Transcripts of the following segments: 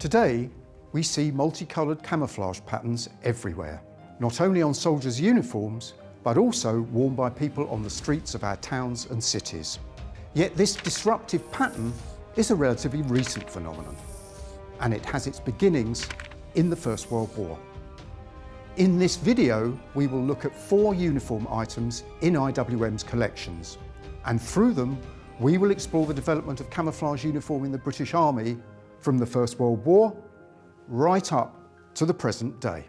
Today, we see multicoloured camouflage patterns everywhere, not only on soldiers' uniforms, but also worn by people on the streets of our towns and cities. Yet this disruptive pattern is a relatively recent phenomenon, and it has its beginnings in the First World War. In this video, we will look at 4 uniform items in IWM's collections, and through them, we will explore the development of camouflage uniform in the British Army from the First World War right up to the present day.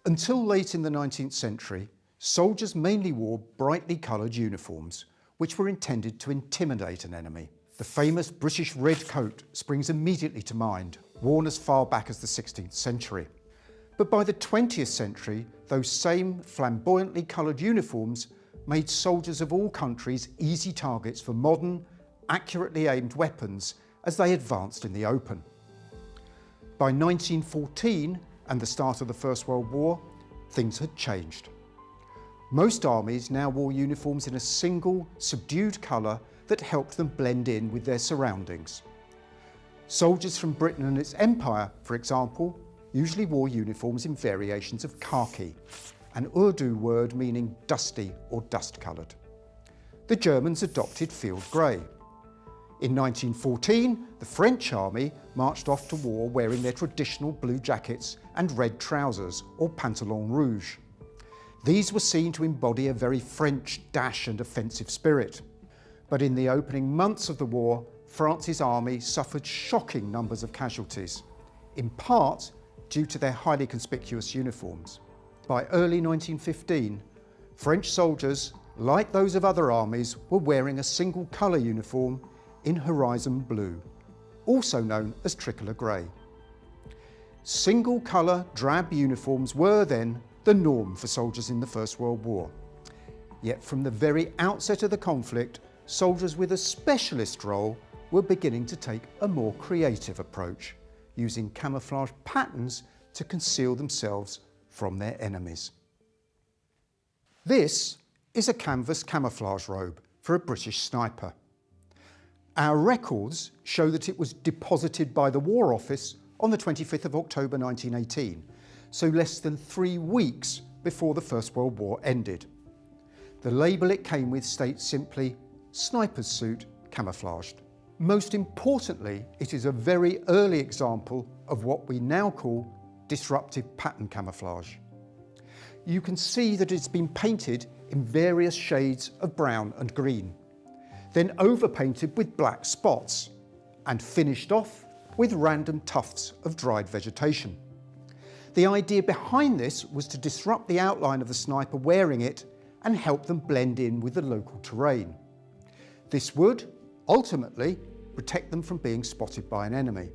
Until late in the 19th century, soldiers mainly wore brightly coloured uniforms, which were intended to intimidate an enemy. The famous British red coat springs immediately to mind, worn as far back as the 16th century. But by the 20th century, those same flamboyantly coloured uniforms made soldiers of all countries easy targets for modern, accurately aimed weapons as they advanced in the open. By 1914 and the start of the First World War, things had changed. Most armies now wore uniforms in a single, subdued colour that helped them blend in with their surroundings. Soldiers from Britain and its empire, for example, usually wore uniforms in variations of khaki, an Urdu word meaning dusty or dust-coloured. The Germans adopted field grey. In 1914, the French army marched off to war wearing their traditional blue jackets and red trousers, or pantalon rouge. These were seen to embody a very French dash and offensive spirit. But in the opening months of the war, France's army suffered shocking numbers of casualties, in part due to their highly conspicuous uniforms. By early 1915, French soldiers, like those of other armies, were wearing a single colour uniform in horizon blue, also known as tricolour grey. Single colour drab uniforms were then the norm for soldiers in the First World War. Yet from the very outset of the conflict, soldiers with a specialist role were beginning to take a more creative approach, using camouflage patterns to conceal themselves from their enemies. This is a canvas camouflage robe for a British sniper. Our records show that it was deposited by the War Office on the 25th of October 1918, so less than 3 weeks before the First World War ended. The label it came with states simply, "Sniper's suit camouflaged." Most importantly, it is a very early example of what we now call disruptive pattern camouflage. You can see that it's been painted in various shades of brown and green, then overpainted with black spots, and finished off with random tufts of dried vegetation. The idea behind this was to disrupt the outline of the sniper wearing it and help them blend in with the local terrain. This would, ultimately, protect them from being spotted by an enemy.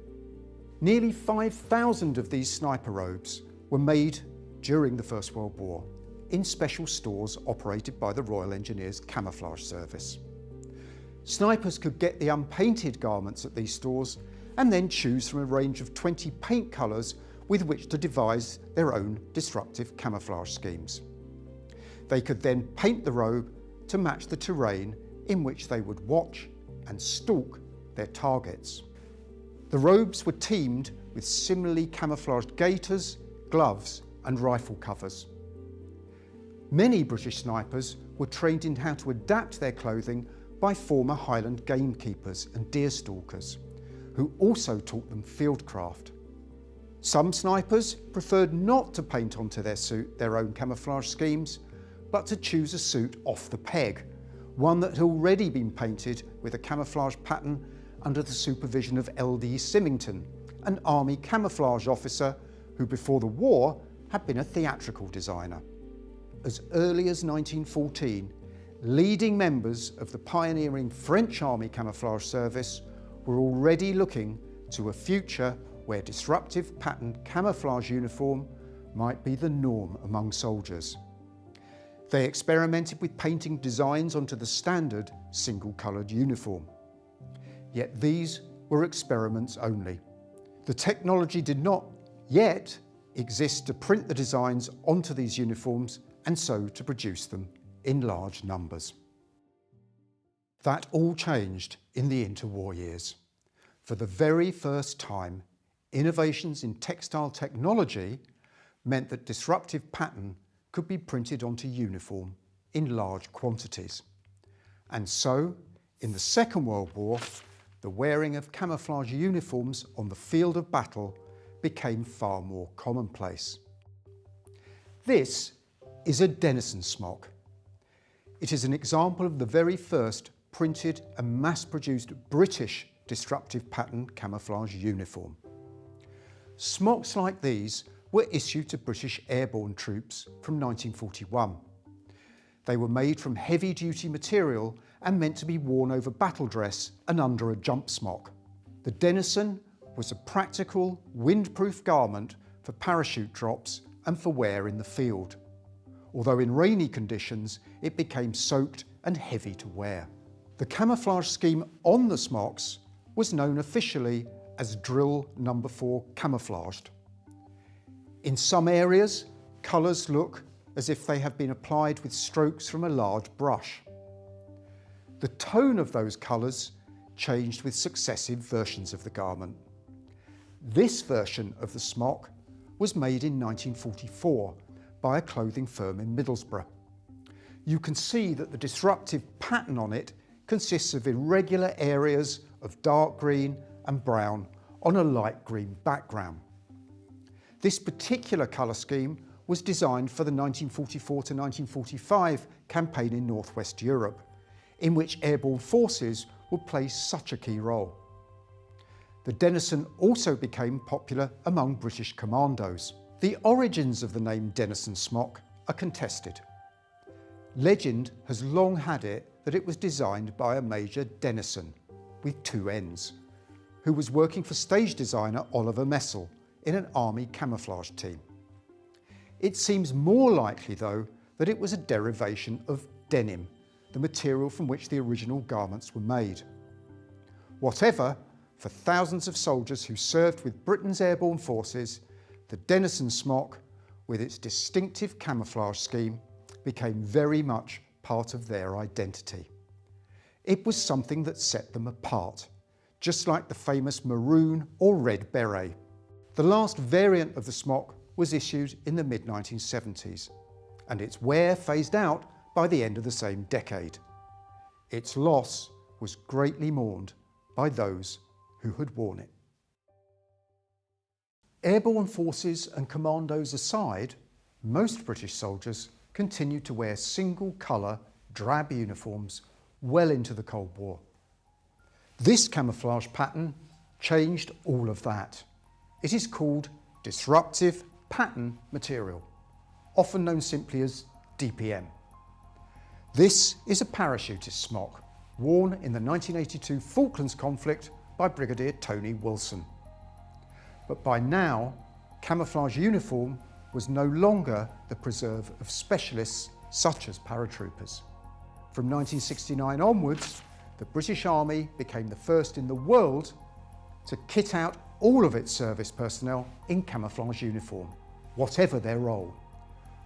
Nearly 5,000 of these sniper robes were made during the First World War in special stores operated by the Royal Engineers Camouflage Service. Snipers could get the unpainted garments at these stores and then choose from a range of 20 paint colours with which to devise their own disruptive camouflage schemes. They could then paint the robe to match the terrain in which they would watch and stalk their targets. The robes were teamed with similarly camouflaged gaiters, gloves and rifle covers. Many British snipers were trained in how to adapt their clothing by former Highland gamekeepers and deer stalkers, who also taught them fieldcraft. Some snipers preferred not to paint onto their suit their own camouflage schemes, but to choose a suit off the peg, one that had already been painted with a camouflage pattern under the supervision of L.D. Symington, an army camouflage officer who before the war had been a theatrical designer. As early as 1914, leading members of the pioneering French Army Camouflage Service were already looking to a future where disruptive patterned camouflage uniform might be the norm among soldiers. They experimented with painting designs onto the standard single-coloured uniform. Yet these were experiments only. The technology did not yet exist to print the designs onto these uniforms and so to produce them in large numbers. That all changed in the interwar years. For the very first time, innovations in textile technology meant that disruptive pattern could be printed onto uniform in large quantities. And so, in the Second World War, the wearing of camouflage uniforms on the field of battle became far more commonplace. This is a Denison smock. It is an example of the very first printed and mass-produced British disruptive pattern camouflage uniform. Smocks like these were issued to British airborne troops from 1941. They were made from heavy-duty material and meant to be worn over battle dress and under a jump smock. The Denison was a practical, windproof garment for parachute drops and for wear in the field, although in rainy conditions it became soaked and heavy to wear. The camouflage scheme on the smocks was known officially as Drill No. 4 Camouflaged. In some areas, colours look as if they have been applied with strokes from a large brush. The tone of those colours changed with successive versions of the garment. This version of the smock was made in 1944 by a clothing firm in Middlesbrough. You can see that the disruptive pattern on it consists of irregular areas of dark green and brown on a light green background. This particular colour scheme was designed for the 1944 to 1945 campaign in Northwest Europe, in which airborne forces would play such a key role. The Denison also became popular among British commandos. The origins of the name Denison smock are contested. Legend has long had it that it was designed by a Major Denison, with 2 N's, who was working for stage designer Oliver Messel in an army camouflage team. It seems more likely, though, that it was a derivation of denim, the material from which the original garments were made. Whatever, for thousands of soldiers who served with Britain's airborne forces, the Denison smock, with its distinctive camouflage scheme, became very much part of their identity. It was something that set them apart, just like the famous maroon or red beret. The last variant of the smock was issued in the mid-1970s, and its wear phased out by the end of the same decade. Its loss was greatly mourned by those who had worn it. Airborne forces and commandos aside, most British soldiers continued to wear single-colour, drab uniforms well into the Cold War. This camouflage pattern changed all of that. It is called Disruptive Pattern Material, often known simply as DPM. This is a parachutist smock worn in the 1982 Falklands conflict by Brigadier Tony Wilson. But by now, camouflage uniform was no longer the preserve of specialists such as paratroopers. From 1969 onwards, the British Army became the first in the world to kit out all of its service personnel in camouflage uniform, whatever their role,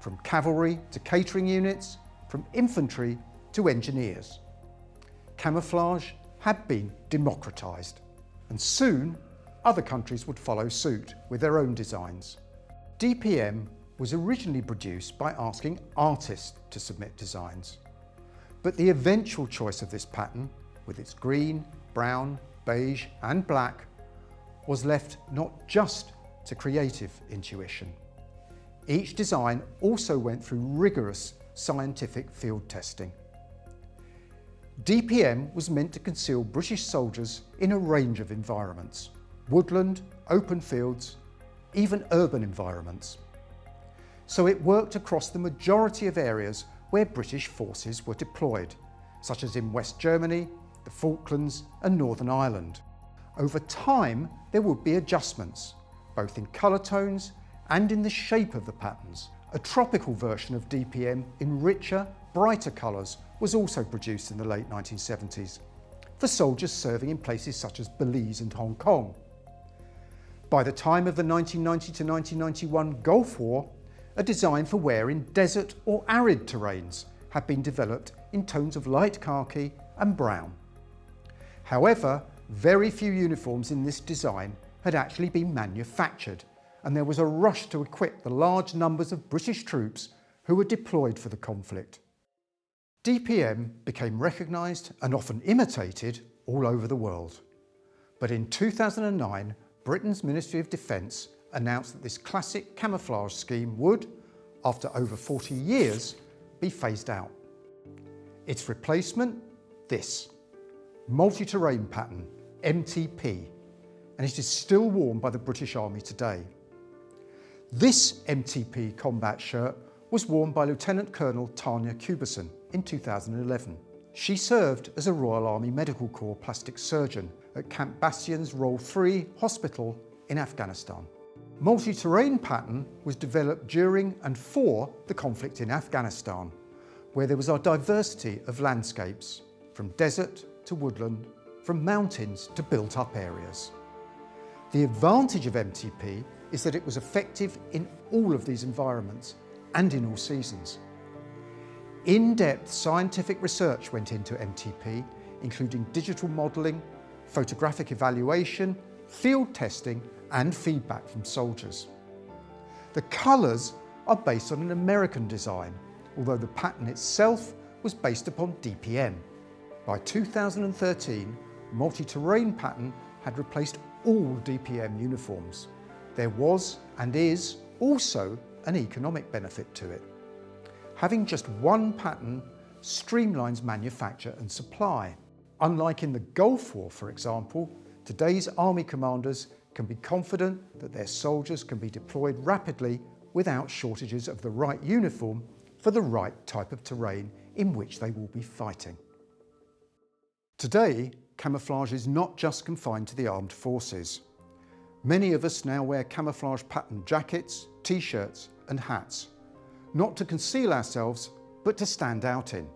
from cavalry to catering units, from infantry to engineers. Camouflage had been democratised, and soon other countries would follow suit with their own designs. DPM was originally produced by asking artists to submit designs, but the eventual choice of this pattern, with its green, brown, beige and black, was left not just to creative intuition. Each design also went through rigorous scientific field testing. DPM was meant to conceal British soldiers in a range of environments: woodland, open fields, even urban environments. So it worked across the majority of areas where British forces were deployed, such as in West Germany, the Falklands and Northern Ireland. Over time, there would be adjustments, both in colour tones and in the shape of the patterns. A tropical version of DPM in richer, brighter colours was also produced in the late 1970s for soldiers serving in places such as Belize and Hong Kong. By the time of the 1990 to 1991 Gulf War, a design for wear in desert or arid terrains had been developed in tones of light khaki and brown. However, very few uniforms in this design had actually been manufactured, and there was a rush to equip the large numbers of British troops who were deployed for the conflict. DPM became recognised and often imitated all over the world. But in 2009, Britain's Ministry of Defence announced that this classic camouflage scheme would, after over 40 years, be phased out. Its replacement, this multi-terrain pattern, MTP, and it is still worn by the British Army today. This MTP combat shirt was worn by Lieutenant Colonel Tanya Kuberson in 2011. She served as a Royal Army Medical Corps plastic surgeon at Camp Bastion's Role 3 Hospital in Afghanistan. Multi-terrain pattern was developed during and for the conflict in Afghanistan, where there was a diversity of landscapes, from desert to woodland, from mountains to built-up areas. The advantage of MTP is that it was effective in all of these environments and in all seasons. In-depth scientific research went into MTP, including digital modelling, photographic evaluation, field testing and feedback from soldiers. The colours are based on an American design, although the pattern itself was based upon DPM. By 2013, multi-terrain pattern had replaced all DPM uniforms. There was and is also an economic benefit to it. Having just one pattern streamlines manufacture and supply. Unlike in the Gulf War, for example, today's army commanders can be confident that their soldiers can be deployed rapidly without shortages of the right uniform for the right type of terrain in which they will be fighting. Today, camouflage is not just confined to the armed forces. Many of us now wear camouflage patterned jackets, t-shirts and hats, not to conceal ourselves, but to stand out in.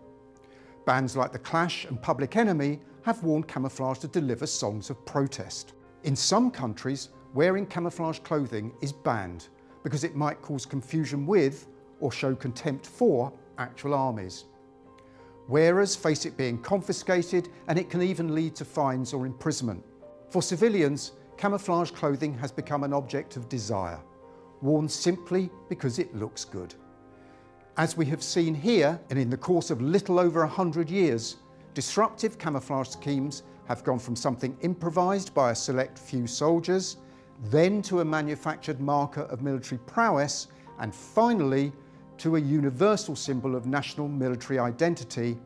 Bands like The Clash and Public Enemy have worn camouflage to deliver songs of protest. In some countries, wearing camouflage clothing is banned because it might cause confusion with or show contempt for actual armies. Wearers face it being confiscated, and it can even lead to fines or imprisonment. For civilians, camouflage clothing has become an object of desire, worn simply because it looks good. As we have seen here, and in the course of little over 100 years, disruptive camouflage schemes have gone from something improvised by a select few soldiers, then to a manufactured marker of military prowess, and finally to a universal symbol of national military identity,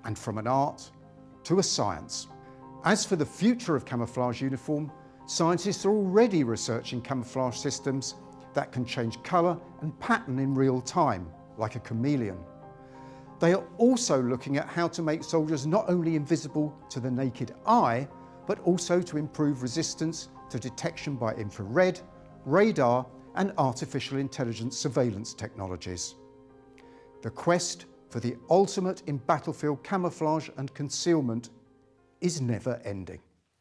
and from an art to a science. As for the future of camouflage uniform, scientists are already researching camouflage systems that can change colour and pattern in real time, like a chameleon. They are also looking at how to make soldiers not only invisible to the naked eye, but also to improve resistance to detection by infrared, radar and artificial intelligence surveillance technologies. The quest for the ultimate in battlefield camouflage and concealment is never ending.